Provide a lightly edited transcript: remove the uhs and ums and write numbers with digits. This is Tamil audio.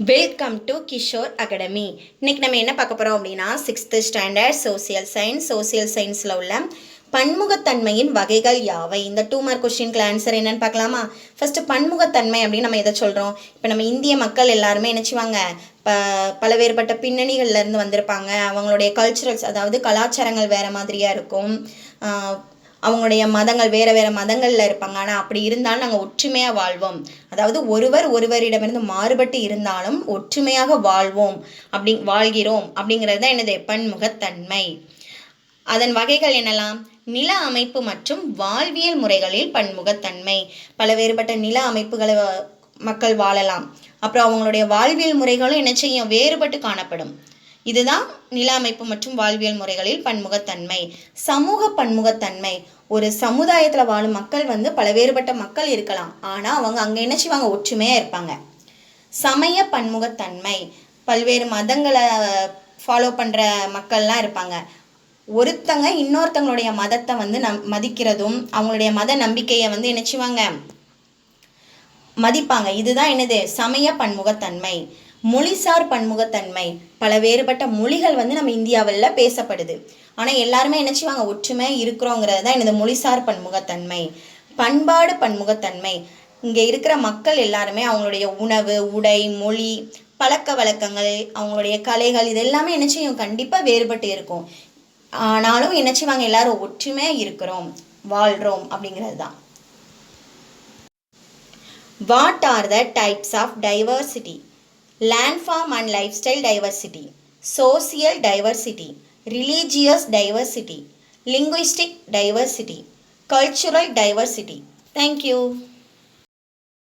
Welcome to Kishore academy. இன்றைக்கி நம்ம என்ன பார்க்க போகிறோம் அப்படின்னா 6th ஸ்டாண்டர்ட் சோசியல் சயின்ஸில் உள்ள பன்முகத்தன்மையின் வகைகள் யாவை. இந்த 2 மார்க் கொஸ்டினுக்கு ஆன்சர் என்னன்னு பார்க்கலாமா? ஃபஸ்ட்டு பன்முகத்தன்மை அப்படின்னு நம்ம எதை சொல்கிறோம்? இப்போ நம்ம இந்திய மக்கள் எல்லாருமே நினச்சிவாங்க பல வேறுபட்ட பின்னணிகள்லேருந்து வந்திருப்பாங்க. அவங்களுடைய கல்ச்சுரல்ஸ், அதாவது கலாச்சாரங்கள் வேறு மாதிரியாக இருக்கும். அவங்களுடைய மதங்கள் வேறு மதங்களில் இருப்பாங்க. ஆனால் அப்படி இருந்தாலும் நாங்கள் ஒற்றுமையாக வாழ்வோம், அதாவது ஒருவரிடமிருந்து மாறுபட்டு இருந்தாலும் ஒற்றுமையாக வாழ்கிறோம் அப்படிங்கிறது தான் என்னது பன்முகத்தன்மை. அதன் வகைகள் என்னெல்லாம்? நில அமைப்பு மற்றும் வாழ்வியல் முறைகளில் பன்முகத்தன்மை. பல வேறுபட்ட நில அமைப்புகளை மக்கள் வாழலாம். அப்புறம் அவங்களுடைய வாழ்வியல் முறைகளும் என்ன செய்யும்? வேறுபட்டு காணப்படும். இதுதான் நில அமைப்பு மற்றும் வாழ்வியல் முறைகளில் பன்முகத்தன்மை. சமூக பன்முகத்தன்மை. ஒரு சமுதாயத்தில் வாழும் மக்கள் பல வேறுபட்ட மக்கள் இருக்கலாம், ஆனால் அவங்க அங்கே என்ன செய்வாங்க? ஒற்றுமையாக இருப்பாங்க. சமய பன்முகத்தன்மை. பல்வேறு மதங்களை ஃபாலோ பண்ணுற மக்கள்லாம் இருப்பாங்க. ஒருத்தங்க இன்னொருத்தங்களுடைய மதத்தை மதிக்கிறதும் அவங்களுடைய மத நம்பிக்கையை என்ன செய்வாங்க? மதிப்பாங்க. இதுதான் என்னது? சமய பன்முகத்தன்மை. மொழிசார் பன்முகத்தன்மை. பல வேறுபட்ட மொழிகள் நம்ம இந்தியாவில் பேசப்படுது, ஆனால் எல்லாருமே என்ன செய்வாங்க? ஒற்றுமையாக இருக்கிறோங்கிறது தான் எனது மொழிசார் பன்முகத்தன்மை. பண்பாடு பன்முகத்தன்மை. இங்கே இருக்கிற மக்கள் எல்லாருமே அவங்களுடைய உணவு, உடை, மொழி, பழக்க வழக்கங்கள், அவங்களுடைய கலைகள் இதெல்லாமே என்ன செய்யும்? கண்டிப்பாக வேறுபட்டு இருக்கும். ஆனாலும் என்ன செய்வாங்க? எல்லாரும் ஒற்றுமையாக இருக்கிறோம், வாழ்கிறோம் அப்படிங்கிறது தான். What are the types of diversity? Landform and lifestyle diversity, social diversity, religious diversity, linguistic diversity, cultural diversity. Thank you.